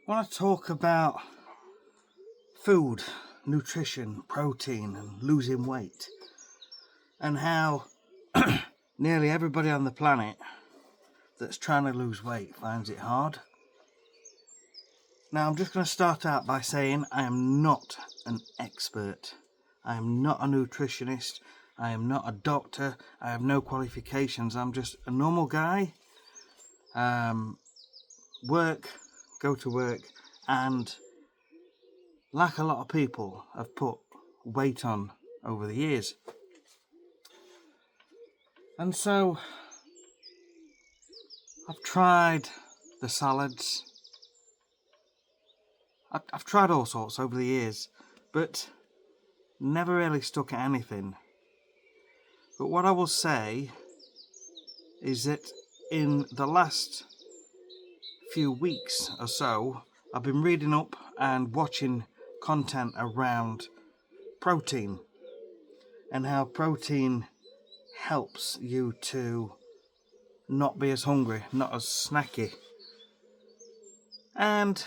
I want to talk about food, nutrition, protein, and losing weight, and how nearly everybody on the planet that's trying to lose weight finds it hard. Now, I'm just going to start out by saying I am not an expert. I am not a nutritionist. I am not a doctor. I have no qualifications. I'm just a normal guy. Go to work, and like a lot of people, have put weight on over the years. And so I've tried the salads. I've tried all sorts over the years, but never really stuck at anything. But what I will say is that in the last few weeks or so, I've been reading up and watching content around protein and how protein helps you to not be as hungry, not as snacky. And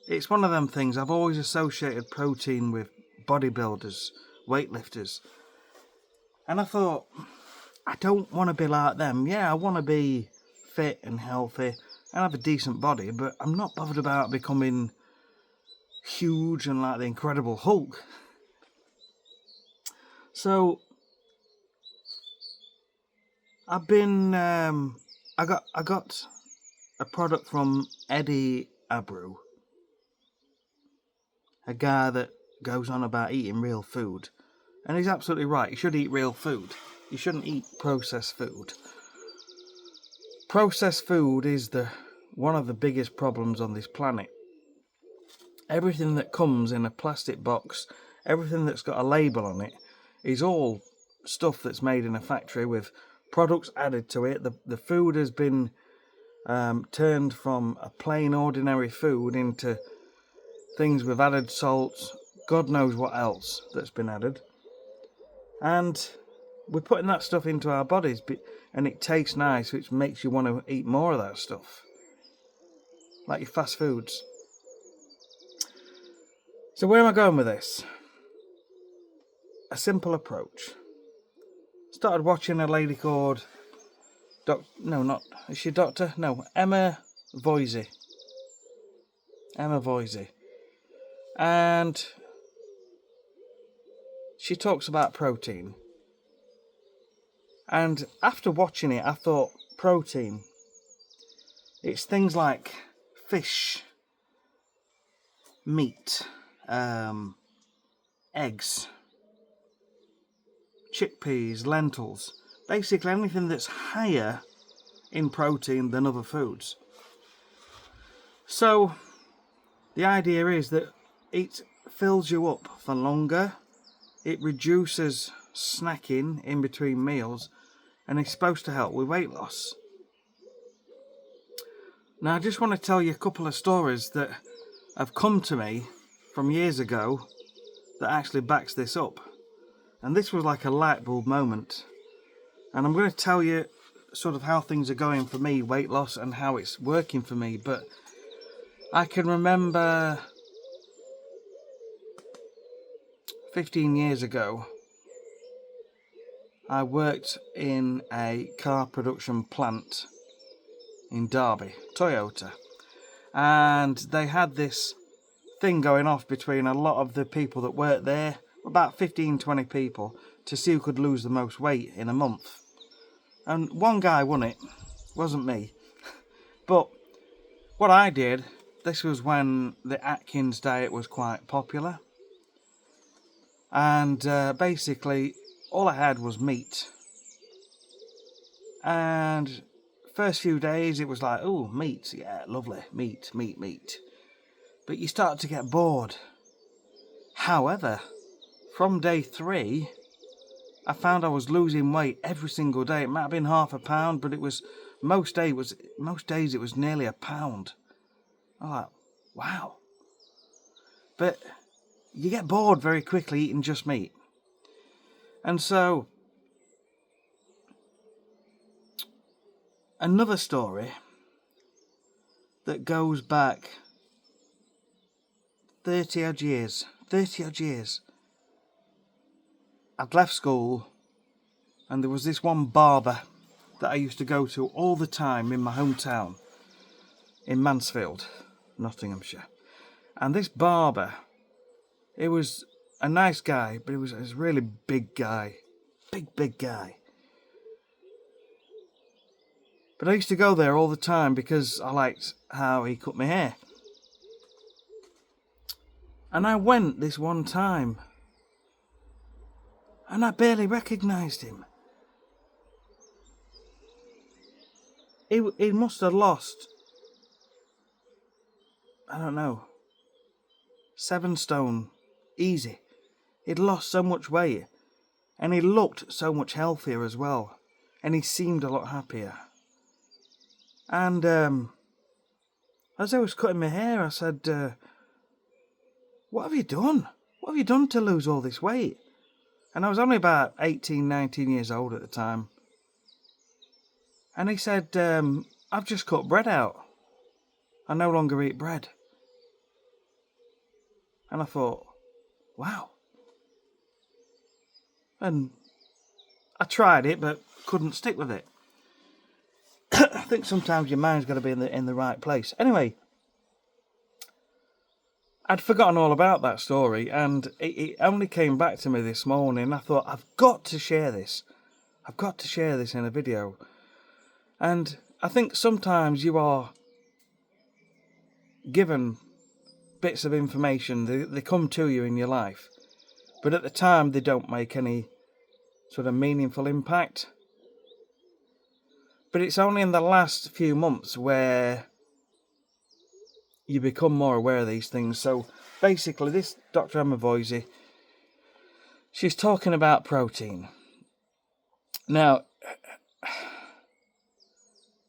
it's one of them things. I've always associated protein with bodybuilders, weightlifters. And I thought, I don't want to be like them. Yeah, I want to be fit and healthy and have a decent body, but I'm not bothered about becoming huge and like the Incredible Hulk. So I've been, I got a product from Eddie Abreu, a guy that goes on about eating real food. And he's absolutely right. You should eat real food. You shouldn't eat processed food. Processed food is one of the biggest problems on this planet. Everything that comes in a plastic box, everything that's got a label on it, is all stuff that's made in a factory with products added to it. The food has been turned from a plain ordinary food into things with added salts, God knows what else that's been added. And we're putting that stuff into our bodies, and it tastes nice, which makes you want to eat more of that stuff. Like your fast foods. So where am I going with this? A simple approach. Started watching a lady called is she a doctor? No, Emma Voisey. And she talks about protein. And after watching it, I thought, protein, it's things like fish, meat, eggs, chickpeas, lentils, basically anything that's higher in protein than other foods. So the idea is that it fills you up for longer, it reduces snacking in between meals, and it's supposed to help with weight loss. Now I just want to tell you a couple of stories that have come to me from years ago that actually backs this up. And this was like a light bulb moment. And I'm going to tell you sort of how things are going for me, weight loss, and how it's working for me. But I can remember 15 years ago, I worked in a car production plant in Derby, Toyota. And they had this thing going off between a lot of the people that worked there, about 15-20 people, to see who could lose the most weight in a month. And one guy won it. Wasn't me. But what I did, this was when the Atkins diet was quite popular. And basically, all I had was meat. And first few days, it was like, oh, meat. Yeah, lovely. Meat. But you start to get bored. However, from day 3, I found I was losing weight every single day. It might have been half a pound, but it was most days it was nearly a pound. I'm like, wow. But you get bored very quickly eating just meat. And so another story that goes back 30 odd years. 30 odd years. I'd left school and there was this one barber that I used to go to all the time in my hometown in Mansfield, Nottinghamshire. And this barber, he was a nice guy, but he was a really big guy. Big guy. But I used to go there all the time because I liked how he cut my hair. And I went this one time and I barely recognised him. He must have lost, I don't know, 7 stone, easy. He'd lost so much weight, and he looked so much healthier as well, and he seemed a lot happier. And as I was cutting my hair, I said, what have you done? What have you done to lose all this weight? And I was only about 18, 19 years old at the time. And he said, I've just cut bread out. I no longer eat bread. And I thought, wow. And I tried it, but couldn't stick with it. I think sometimes your mind's got to be in the right place. Anyway, I'd forgotten all about that story, and it only came back to me this morning. I thought, I've got to share this. I've got to share this in a video. And I think sometimes you are given bits of information, they come to you in your life, but at the time they don't make any sort of meaningful impact. But it's only in the last few months where you become more aware of these things. So basically, this Dr. Emma Voisey, she's talking about protein. Now,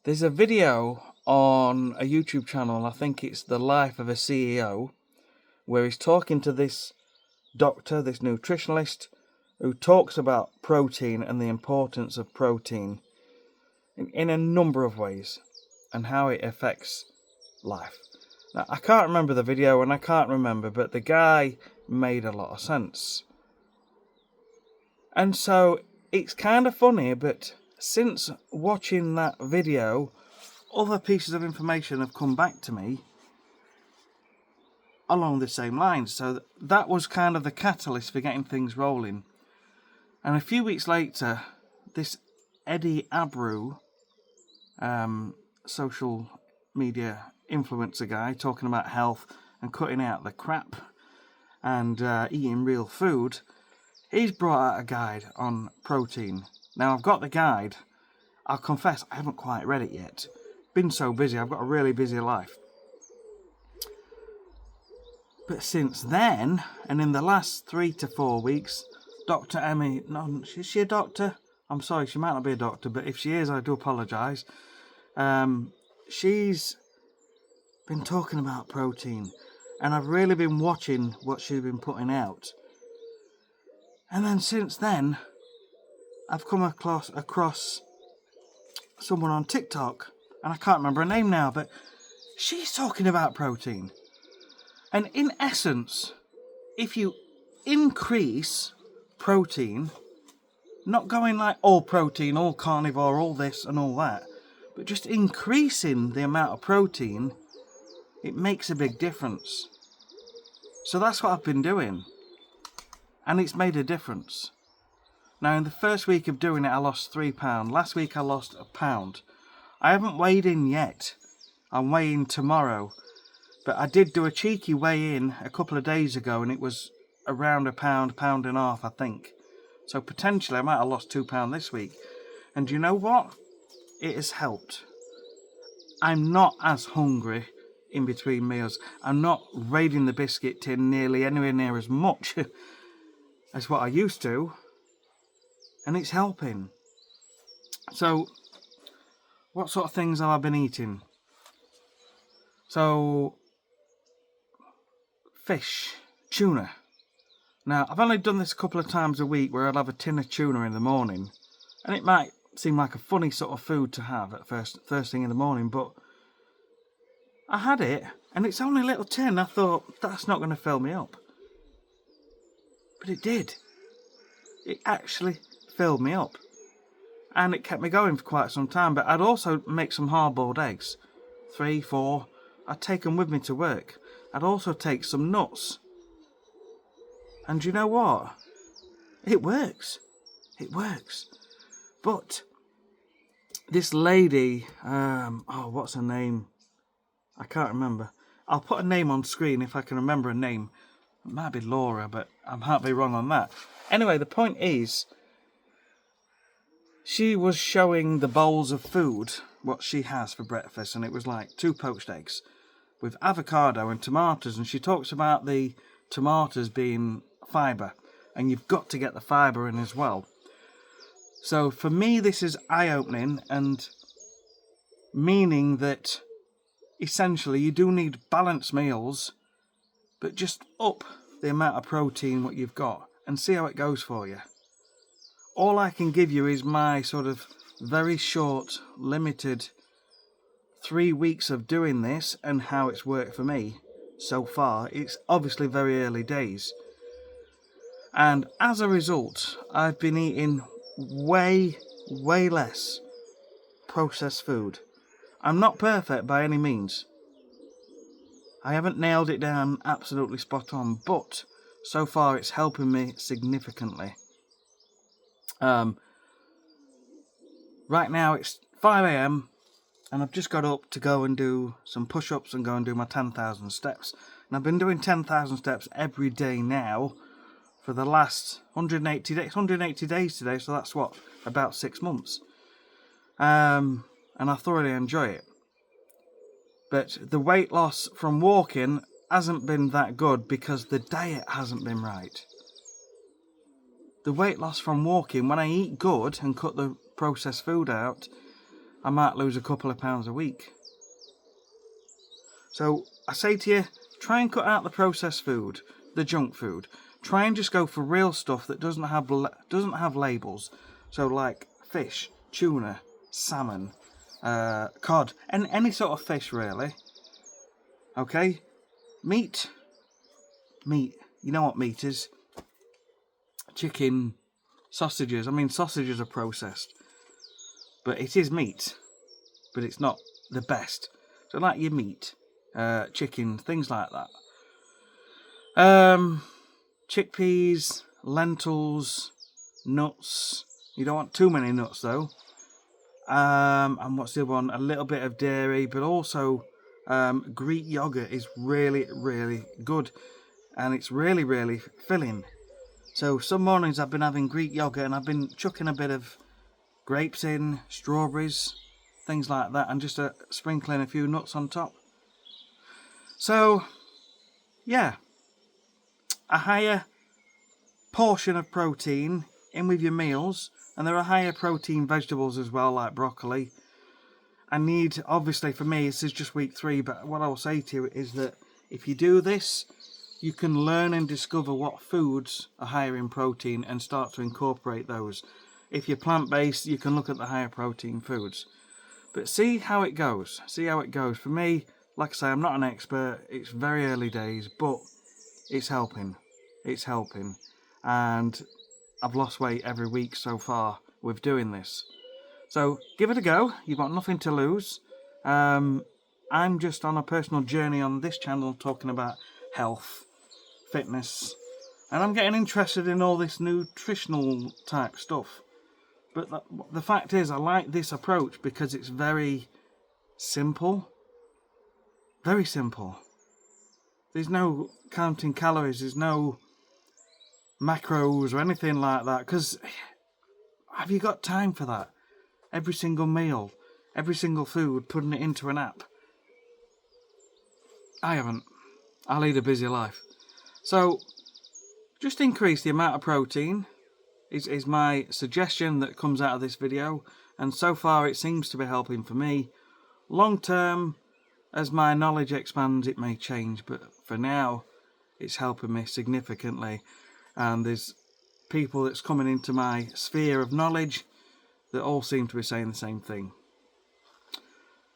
there's a video on a YouTube channel, I think it's The Life of a CEO, where he's talking to this doctor, this nutritionalist, who talks about protein and the importance of protein in a number of ways and how it affects life. Now, I can't remember the video and I can't remember, but the guy made a lot of sense. And so it's kind of funny, but since watching that video, other pieces of information have come back to me along the same lines. So that was kind of the catalyst for getting things rolling. And a few weeks later, this Eddie Abreu, social media influencer guy, talking about health and cutting out the crap and eating real food, he's brought out a guide on protein. Now, I've got the guide. I'll confess, I haven't quite read it yet. Been so busy, I've got a really busy life. But since then, and in the last 3 to 4 weeks, Dr. Emmy, no, is she a doctor? I'm sorry, she might not be a doctor, but if she is, I do apologise. She's been talking about protein, and I've really been watching what she's been putting out. And then since then, I've come across someone on TikTok, and I can't remember her name now, but she's talking about protein. And in essence, if you increase protein, not going like all protein, all carnivore, all this and all that, but just increasing the amount of protein, it makes a big difference. So that's what I've been doing, and it's made a difference. Now, in the first week of doing it, I lost 3 pounds. Last week I lost a pound. I haven't weighed in yet. I'm weighing tomorrow. But I did do a cheeky weigh-in a couple of days ago, and it was around a pound, pound and a half, I think. So potentially I might have lost 2 pounds this week. And you know what? It has helped. I'm not as hungry in between meals. I'm not raiding the biscuit tin nearly anywhere near as much as what I used to. And it's helping. So, what sort of things have I been eating? So, fish, tuna. Now, I've only done this a couple of times a week where I'll have a tin of tuna in the morning. And it might seem like a funny sort of food to have at first thing in the morning, but I had it, and it's only a little tin. I thought, that's not going to fill me up. But it did. It actually filled me up. And it kept me going for quite some time. But I'd also make some hard-boiled eggs. 3, 4. I'd take them with me to work. I'd also take some nuts. And you know what? It works. It works. But this lady, what's her name? I can't remember. I'll put a name on screen if I can remember a name. It might be Laura, but I might be wrong on that. Anyway, the point is, she was showing the bowls of food, what she has for breakfast, and it was like 2 poached eggs with avocado and tomatoes, and she talks about the tomatoes being fibre, and you've got to get the fibre in as well. So for me, this is eye-opening, and meaning that essentially you do need balanced meals, but just up the amount of protein what you've got and see how it goes for you. All I can give you is my sort of very short, limited 3 weeks of doing this and how it's worked for me so far. It's obviously very early days. And as a result, I've been eating way less processed food. I'm not perfect by any means. I haven't nailed it down absolutely spot on, but so far it's helping me significantly. Right now it's 5 AM and I've just got up to go and do some push-ups and go and do my 10,000 steps. And I've been doing 10,000 steps every day now for the last 180 days. 180 days today, so that's what, about 6 months. And I thoroughly enjoy it. But the weight loss from walking hasn't been that good because the diet hasn't been right. The weight loss from walking, when I eat good and cut the processed food out, I might lose a couple of pounds a week. So I say to you, try and cut out the processed food, the junk food. Try and just go for real stuff that doesn't have labels. So like fish, tuna, salmon, cod, and any sort of fish really. Okay? Meat. You know what meat is? Chicken, sausages. I mean, sausages are processed. But it is meat. But it's not the best. So like your meat, chicken, things like that. Chickpeas, lentils, nuts. You don't want too many nuts though. And what's the other one? A little bit of dairy, but also Greek yogurt is really good, and it's really filling. So some mornings I've been having Greek yogurt and I've been chucking a bit of grapes in, strawberries, things like that, and just sprinkling a few nuts on top. So yeah, a higher portion of protein in with your meals, and there are higher protein vegetables as well, like broccoli. I need, obviously for me, this is just week 3, but what I will say to you is that if you do this, you can learn and discover what foods are higher in protein and start to incorporate those. If you're plant-based, you can look at the higher protein foods. But see how it goes. See how it goes. For me, like I say, I'm not an expert. It's very early days, but it's helping. It's helping. And I've lost weight every week so far with doing this. So give it a go. You've got nothing to lose. I'm just on a personal journey on this channel talking about health, fitness, and I'm getting interested in all this nutritional type stuff. But the fact is, I like this approach because it's very simple. Very simple. There's no counting calories. There's no macros or anything like that. Because have you got time for that? Every single meal, every single food, putting it into an app. I haven't. I lead a busy life. So just increase the amount of protein is my suggestion that comes out of this video. And so far it seems to be helping for me. Long term, as my knowledge expands, it may change. But for now, it's helping me significantly. And there's people that's coming into my sphere of knowledge that all seem to be saying the same thing.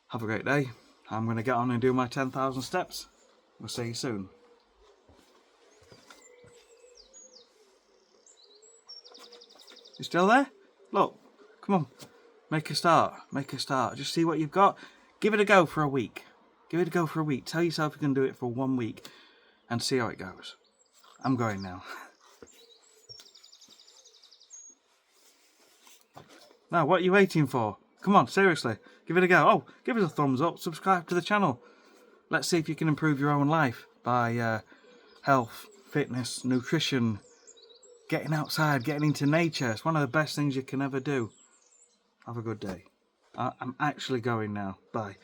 Have a great day. I'm going to get on and do my 10,000 steps. We'll see you soon. You still there? Look, come on. Make a start. Make a start. Just see what you've got. Give it a go for a week. Give it a go for a week. Tell yourself you can do it for 1 week and see how it goes. I'm going now. Now, what are you waiting for? Come on, seriously. Give it a go. Oh, give us a thumbs up. Subscribe to the channel. Let's see if you can improve your own life by health, fitness, nutrition, getting outside, getting into nature. It's one of the best things you can ever do. Have a good day. I'm actually going now. Bye.